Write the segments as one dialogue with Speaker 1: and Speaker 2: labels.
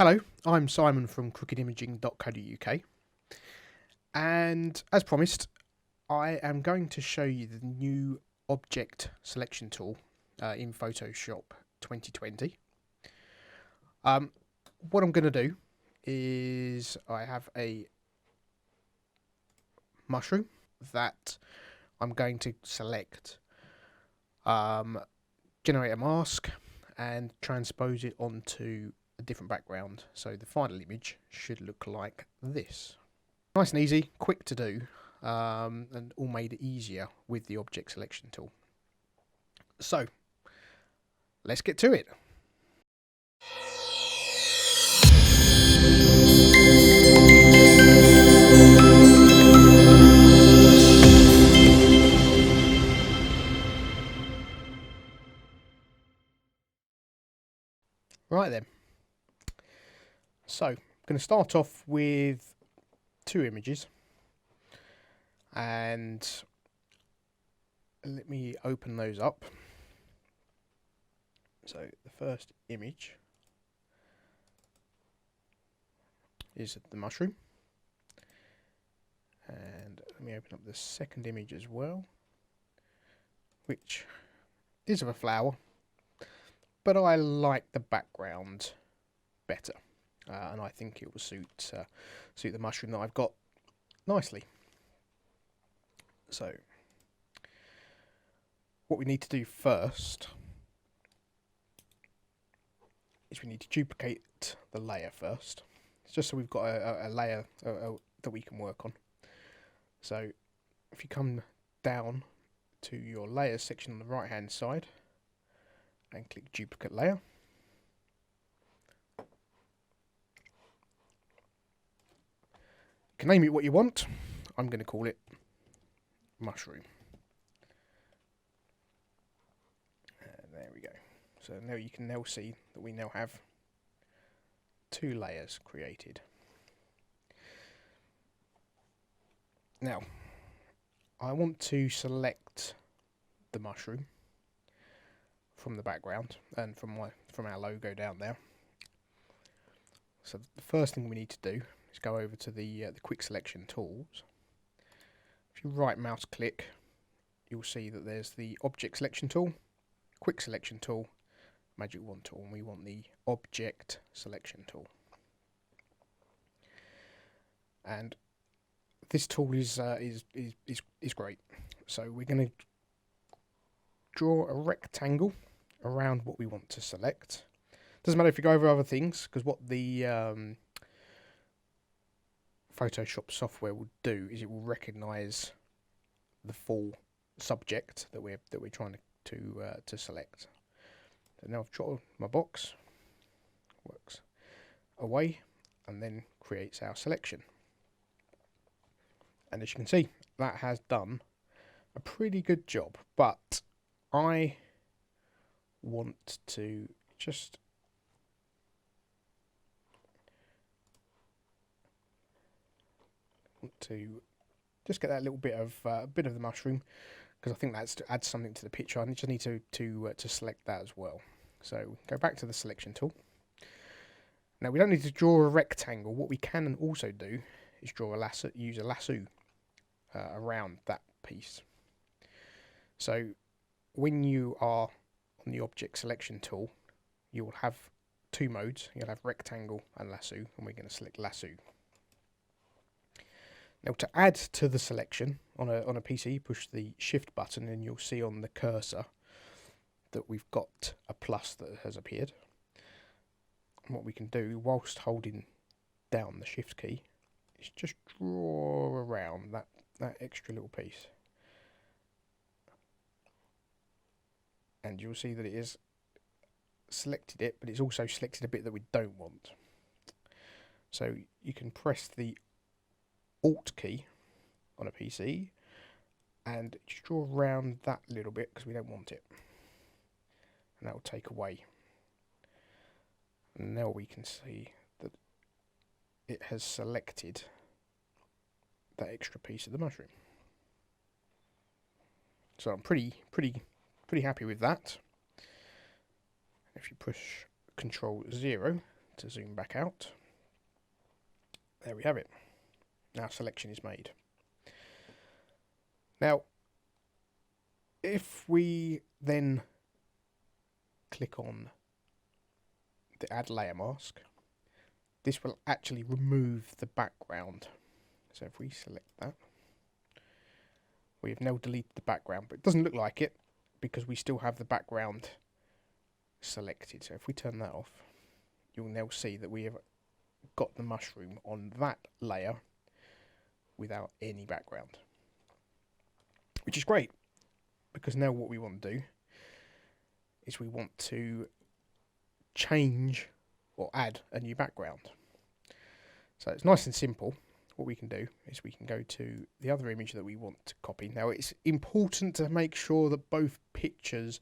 Speaker 1: Hello, I'm Simon from crookedimaging.co.uk, and as promised, I am going to show you the new object selection tool in Photoshop 2020. What I'm going to do is I have a mushroom that I'm going to select, generate a mask, and transpose it onto a different background, so the final image should look like this. Nice and easy, quick to do, and all made easier with the object selection tool. So, let's get to it. Right then. So, I'm going to start off with two images, and let me open those up. So, the first image is the mushroom, and let me open up the second image as well, which is of a flower, but I like the background better, and I think it will suit the mushroom that I've got nicely. So, what we need to do first is we need to duplicate the layer first, just so we've got a layer that we can work on. So, if you come down to your layers section on the right hand side and click duplicate layer, you can name it what you want. I'm going to call it mushroom. And there we go. So now you can now see that we now have two layers created. Now, I want to select the mushroom from the background and from our logo down there. So the first thing we need to do is go over to the quick selection tools. If you right mouse click, you'll see that there's the object selection tool, quick selection tool, magic wand tool, and we want the object selection tool. And this tool is great. So we're going to draw a rectangle around what we want to select. Doesn't matter if you go over other things, because what the Photoshop software will do is it will recognise the full subject that we're trying to select. So now I've drawn my box, works away, and then creates our selection. And as you can see, that has done a pretty good job, but I want to just get that little bit of the mushroom, because I think that's to add something to the picture. I just need to select that as well. So go back to the selection tool. Now we don't need to draw a rectangle. What we can also do is use a lasso around that piece. So when you are on the object selection tool, you will have two modes. You'll have rectangle and lasso, and we're going to select lasso. Now to add to the selection on a PC, push the shift button and you'll see on the cursor that we've got a plus that has appeared. And what we can do whilst holding down the shift key is just draw around that extra little piece. And you'll see that it is selected it, but it's also selected a bit that we don't want. So you can press the Alt key on a PC and just draw around that little bit because we don't want it. And that will take away. And now we can see that it has selected that extra piece of the mushroom. So I'm pretty happy with that. If you push Control 0 to zoom back out. There we have it. Now selection is made. Now, if we then click on the add layer mask, this will actually remove the background. So if we select that, we have now deleted the background, but it doesn't look like it because we still have the background selected. So if we turn that off, you'll now see that we have got the mushroom on that layer without any background, which is great, because now what we want to do is we want to change or add a new background. So it's nice and simple. What we can do is we can go to the other image that we want to copy. Now it's important to make sure that both pictures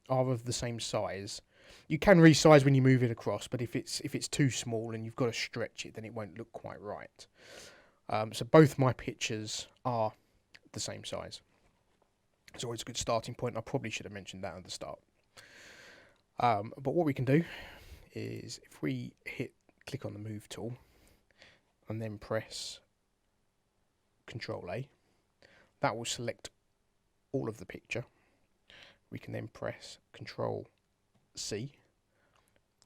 Speaker 1: are of the same size. You can resize when you move it across, but if it's too small and you've got to stretch it, then it won't look quite right. So both my pictures are the same size. It's always a good starting point. I probably should have mentioned that at the start. But what we can do is if we click on the move tool and then press Control A, that will select all of the picture. We can then press Control C,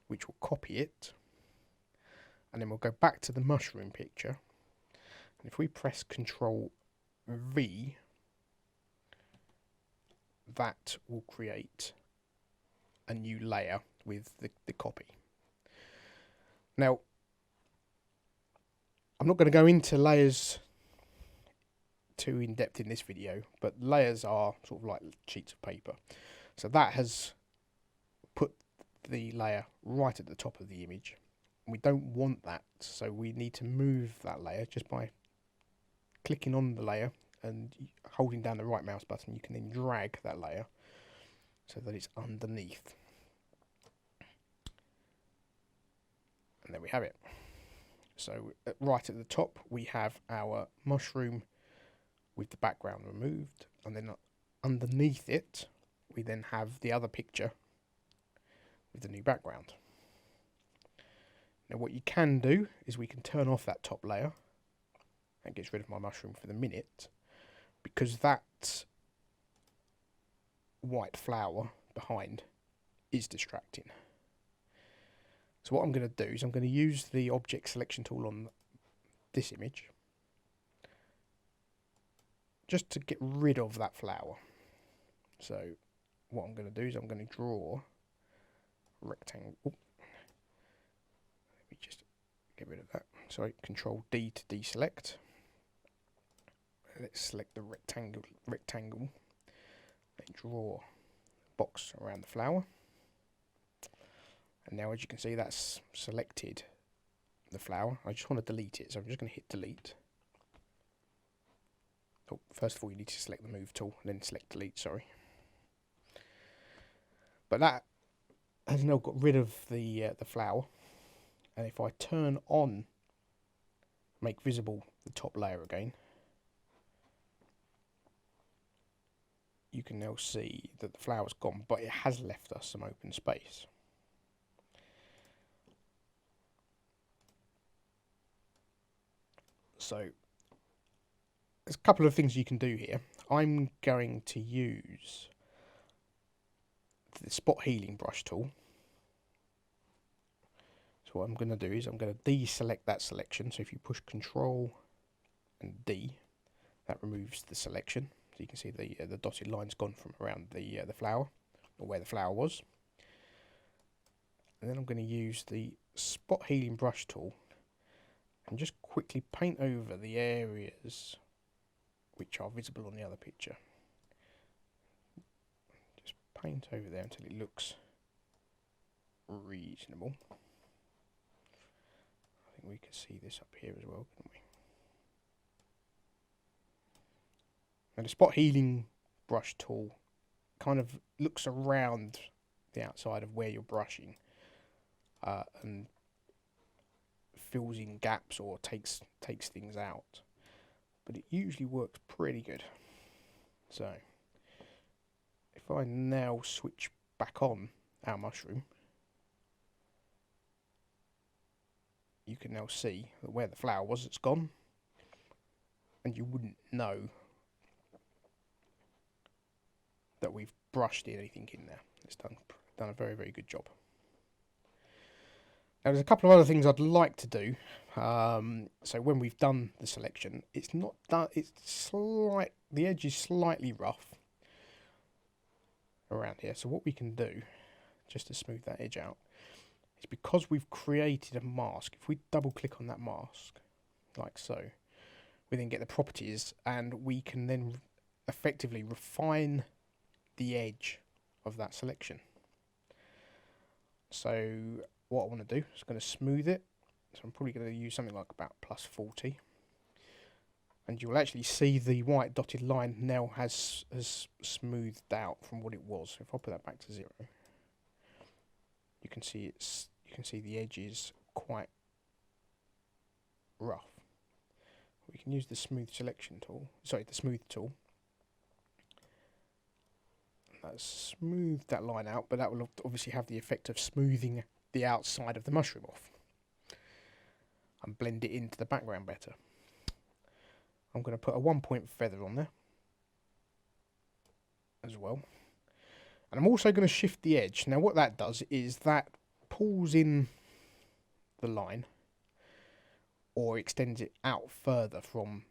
Speaker 1: which will copy it, and then we'll go back to the mushroom picture, and if we press Control V, that will create a new layer with the copy. Now, I'm not going to go into layers too in depth in this video, but layers are sort of like sheets of paper. So that has put the layer right at the top of the image. We don't want that, so we need to move that layer just by clicking on the layer and holding down the right mouse button. You can then drag that layer so that it's underneath. And there we have it. So right at the top we have our mushroom with the background removed, and then underneath it we then have the other picture with the new background. Now what you can do is we can turn off that top layer. That gets rid of my mushroom for the minute, because that white flower behind is distracting. So what I'm going to do is I'm going to use the object selection tool on this image just to get rid of that flower. So what I'm going to do is I'm going to draw a rectangle. Let me just get rid of that. Sorry, Control D to deselect. Let's select the rectangle. Then draw a box around the flower. And now, as you can see, that's selected the flower. I just want to delete it, so I'm just going to hit delete. Oh, first of all, you need to select the move tool, and then select delete, sorry. But that has now got rid of the flower. And if I turn on, make visible the top layer again, you can now see that the flower's gone, but it has left us some open space. So there's a couple of things you can do here. I'm going to use the spot healing brush tool. So what I'm going to do is I'm going to deselect that selection. So if you push Control and D, that removes the selection. So you can see the dotted line's gone from around the flower, or where the flower was. And then I'm going to use the spot healing brush tool and just quickly paint over the areas which are visible on the other picture. Just paint over there until it looks reasonable. I think we can see this up here as well, can't we? And the spot healing brush tool kind of looks around the outside of where you're brushing and fills in gaps or takes things out, but it usually works pretty good. So if I now switch back on our mushroom, you can now see that where the flower was, it's gone, and you wouldn't know that we've brushed anything in there. It's done a very, very good job. Now, there's a couple of other things I'd like to do. So when we've done the selection, it's not done. The edge is slightly rough around here. So what we can do, just to smooth that edge out, is because we've created a mask. If we double click on that mask, like so, we then get the properties, and we can then effectively refine the edge of that selection. So what I want to do is going to smooth it. So I'm probably going to use something like about +40, and you'll actually see the white dotted line now has smoothed out from what it was. If I put that back to 0, you can see the edge is quite rough. We can use the smooth selection tool, the smooth tool. That's smoothed that line out, but that will obviously have the effect of smoothing the outside of the mushroom off and blend it into the background better. I'm going to put a 1-point feather on there as well, and I'm also going to shift the edge. Now what that does is that pulls in the line or extends it out further from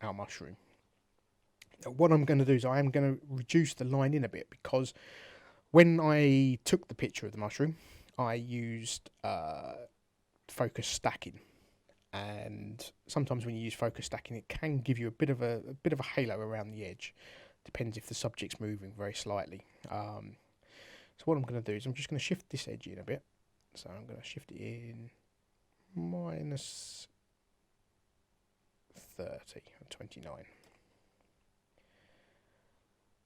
Speaker 1: our mushroom. Now what I'm going to do is I am going to reduce the line in a bit, because when I took the picture of the mushroom, I used focus stacking, and sometimes when you use focus stacking, it can give you a bit of a halo around the edge. Depends if the subject's moving very slightly. So what I'm going to do is I'm just going to shift this edge in a bit. So I'm going to shift it in -30 and 29.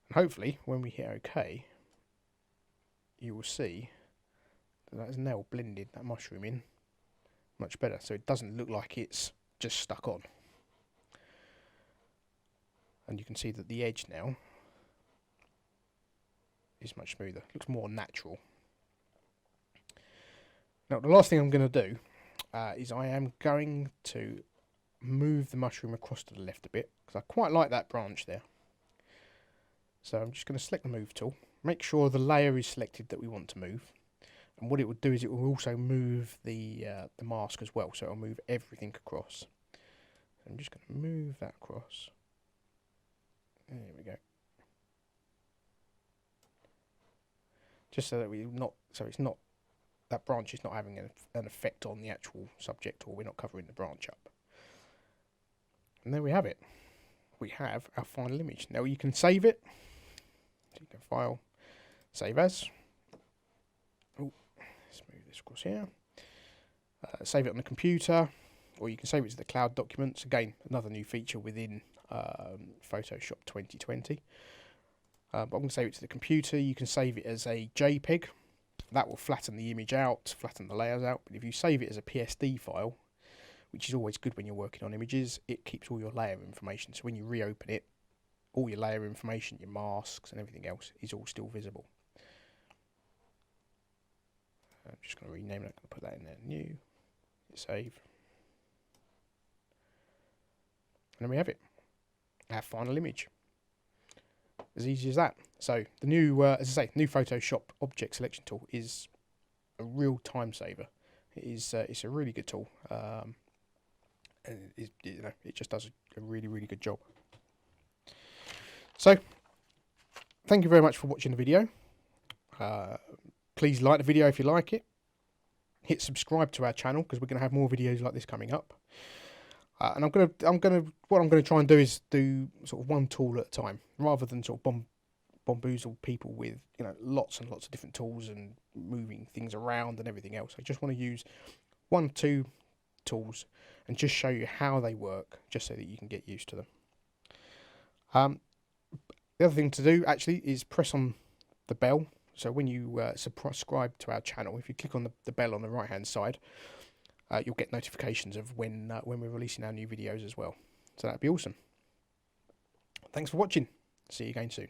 Speaker 1: And hopefully when we hit OK, you will see that has now blended that mushroom in much better, so it doesn't look like it's just stuck on. And you can see that the edge now is much smoother, looks more natural. Now the last thing I'm going to do is I am going to move the mushroom across to the left a bit, because I quite like that branch there. So I'm just going to select the move tool, make sure the layer is selected that we want to move, and what it will do is it will also move the mask as well, so it'll move everything across. So I'm just going to move that across. There we go. Just so that it's not, that branch is not having an effect on the actual subject, or we're not covering the branch up. And there we have it. We have our final image. Now you can save it. So you can file, save as. Oh, let's move this across here. Save it on the computer, or you can save it to the cloud documents. Again, another new feature within Photoshop 2020. But I'm going to save it to the computer. You can save it as a JPEG. That will flatten the image out, flatten the layers out. But if you save it as a PSD file, which is always good when you're working on images, it keeps all your layer information. So when you reopen it, all your layer information, your masks and everything else is all still visible. I'm just going to rename it. I'm going to put that in there. New. Save. And then we have it. Our final image. As easy as that. So the new, as I say, new Photoshop object selection tool is a real time saver. It's a really good tool, and it just does a really, really good job. So thank you very much for watching the video. Please like the video if you like it. Hit subscribe to our channel, because we're going to have more videos like this coming up. And what I'm gonna try and do is do sort of one tool at a time, rather than sort of bamboozle people with lots and lots of different tools and moving things around and everything else. I just want to use 1 or 2 tools and just show you how they work, just so that you can get used to them. The other thing to do actually is press on the bell. So when you subscribe to our channel, if you click on the bell on the right hand side, you'll get notifications of when we're releasing our new videos as well. So that'd be awesome. Thanks for watching. See you again soon.